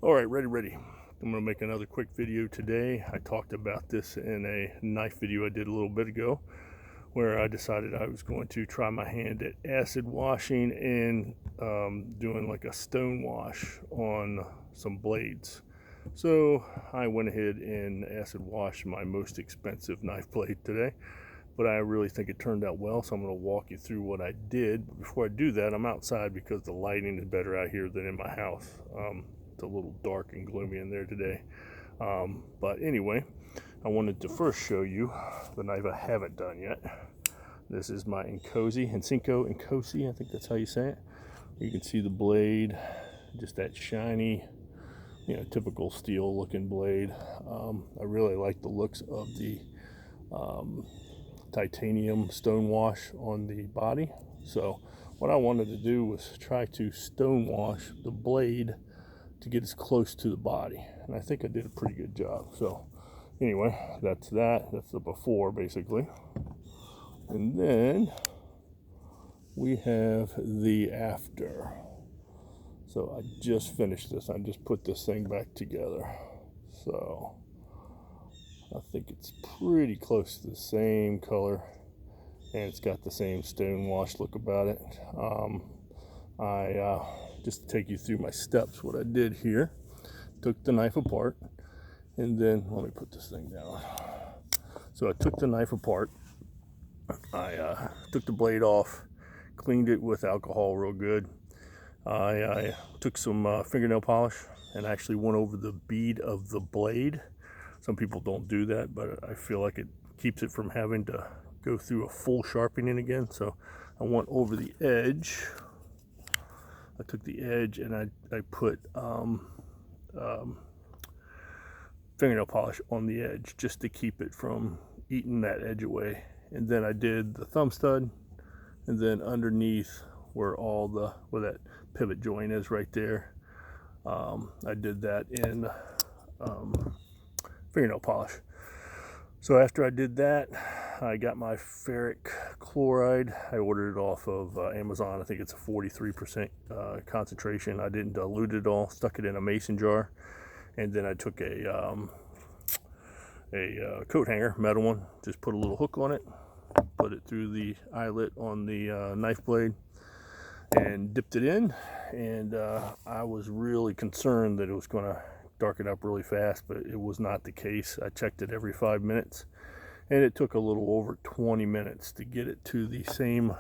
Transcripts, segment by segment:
All right, ready. I'm gonna make another quick video today. I talked about this in a knife video I did a little bit ago, where I decided I was going to try my hand at acid washing and doing like a stone wash on some blades. So I went ahead and acid washed my most expensive knife blade today, but I really think it turned out well, so I'm going to walk you through what I did. But before I do that, I'm outside because the lighting is better out here than in my house. It's a little dark and gloomy in there today. But anyway, I wanted to first show you the knife I haven't done yet. This is my Cinco Incosi, I think that's how you say it. You can see the blade, just that shiny, typical steel looking blade. I really like the looks of the titanium stone wash on the body. So what I wanted to do was try to stone wash the blade to get as close to the body, and I think I did a pretty good job. So anyway, that's the before basically, and then we have the after. So I just finished this. I just put this thing back together, so I think it's pretty close to the same color, and it's got the same stone wash look about it. Just to take you through my steps, what I did here, took the knife apart, and then let me put this thing down. So I took the knife apart, I took the blade off, cleaned it with alcohol real good. I took some fingernail polish and actually went over the bead of the blade. Some people don't do that, but I feel like it keeps it from having to go through a full sharpening again. So I went over the edge. I took the edge and I put fingernail polish on the edge just to keep it from eating that edge away. And then I did the thumb stud, and then underneath where that pivot joint is right there, I did that in fingernail polish. So after I did that, I got my ferric chloride. I ordered it off of Amazon. I think it's a 43% concentration. I didn't dilute it all, stuck it in a mason jar, and then I took a coat hanger, metal one, just put a little hook on it, put it through the eyelet on the knife blade, and dipped it in. And I was really concerned that it was going to darken up really fast, but it was not the case. I checked it every 5 minutes, and it took a little over 20 minutes to get it to the same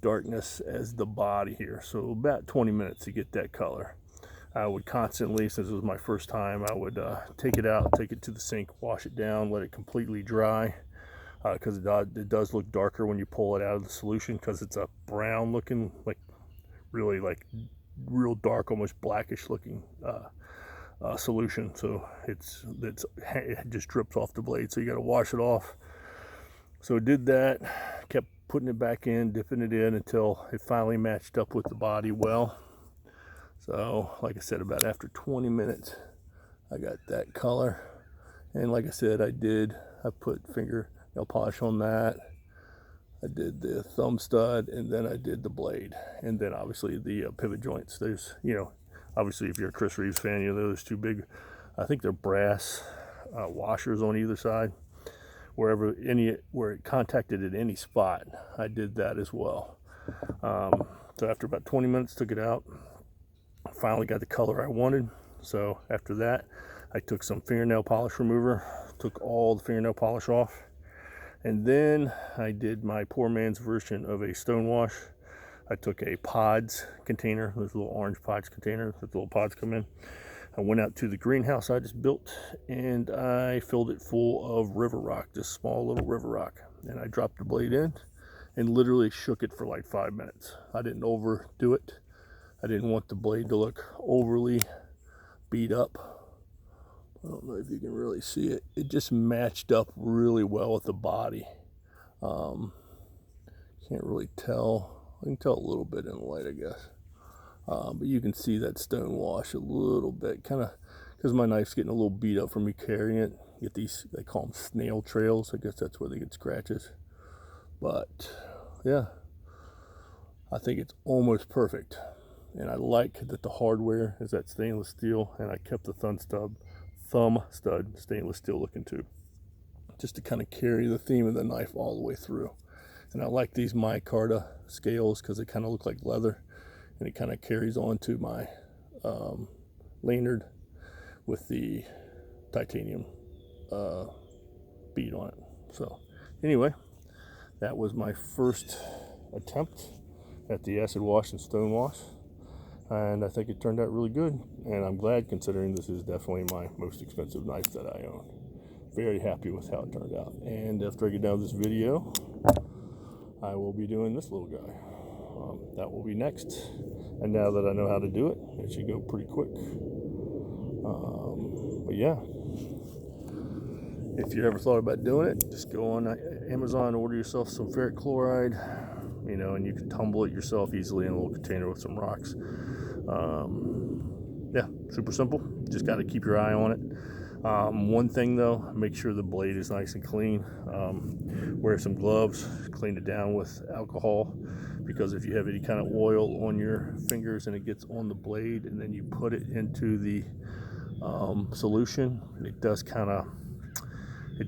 darkness as the body here. So about 20 minutes to get that color. I would constantly, since it was my first time, I would take it out, take it to the sink, wash it down, let it completely dry, because it does look darker when you pull it out of the solution, because it's a brown looking, really real dark, almost blackish looking solution. So it just drips off the blade, so you got to wash it off. So I did that, kept putting it back in, dipping it in until it finally matched up with the body well. So like I said, about after 20 minutes I got that color. And like I said, I put fingernail polish on that, I did the thumb stud, and then I did the blade, and then obviously the pivot joints. There's, obviously if you're a Chris Reeves fan, those two big, I think they're brass washers on either side. Where it contacted at any spot, I did that as well. So after about 20 minutes, took it out, finally got the color I wanted. So after that, I took some fingernail polish remover, took all the fingernail polish off, and then I did my poor man's version of a stone wash. I took a pods container, those little orange pods container that the little pods come in. I went out to the greenhouse I just built, and I filled it full of river rock, this small little river rock. And I dropped the blade in and literally shook it for like 5 minutes. I didn't overdo it. I didn't want the blade to look overly beat up. I don't know if you can really see it. It just matched up really well with the body. Can't really tell. I can tell a little bit in the light, I guess. But you can see that stone wash a little bit, kind of, because my knife's getting a little beat up from me carrying it. You get these, they call them snail trails. I guess that's where they get scratches. But yeah, I think it's almost perfect. And I like that the hardware is that stainless steel, and I kept the thumb stud stainless steel looking too, just to kind of carry the theme of the knife all the way through. And I like these micarta scales because they kind of look like leather, and it kind of carries on to my lanyard with the titanium bead on it. So anyway, that was my first attempt at the acid wash and stone wash, and I think it turned out really good, and I'm glad, considering this is definitely my most expensive knife that I own. Very happy with how it turned out. And after I get done with this video, I will be doing this little guy. That will be next, and now that I know how to do it, it should go pretty quick. But yeah, if you ever thought about doing it, just go on Amazon, order yourself some ferric chloride, you know, and you can tumble it yourself easily in a little container with some rocks. Yeah, super simple. Just got to keep your eye on it. One thing though, make sure the blade is nice and clean. Wear some gloves, clean it down with alcohol, because if you have any kind of oil on your fingers and it gets on the blade and then you put it into the solution, it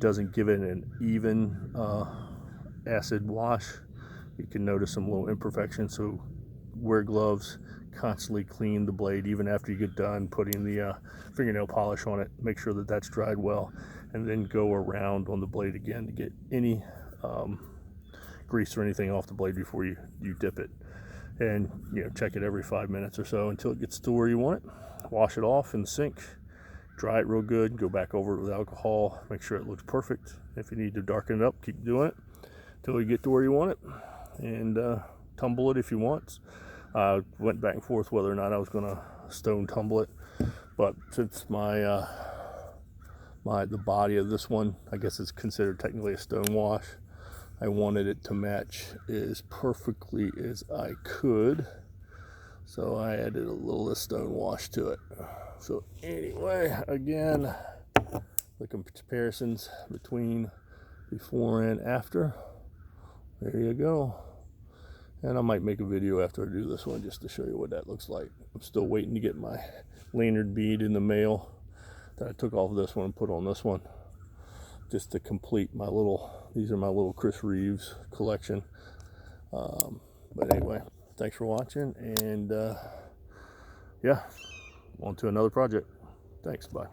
doesn't give it an even acid wash. You can notice some little imperfections, so wear gloves, constantly clean the blade even after you get done putting the fingernail polish on it. Make sure that that's dried well, and then go around on the blade again to get any grease or anything off the blade before you dip it. And you know, check it every 5 minutes or so until it gets to where you want it. Wash it off in the sink, dry it real good, go back over it with alcohol, make sure it looks perfect. If you need to darken it up, keep doing it until you get to where you want it, and tumble it if you want. Went back and forth whether or not I was going to stone tumble it, but since the body of this one, I guess it's considered technically a stone wash, I wanted it to match as perfectly as I could, so I added a little stone wash to it. So anyway, again, the comparisons between before and after, there you go. And I might make a video after I do this one just to show you what that looks like. I'm still waiting to get my lanyard bead in the mail that I took off this one and put on this one, just to complete my these are my little Chris Reeves collection. But anyway, thanks for watching, and yeah, on to another project. Thanks, bye.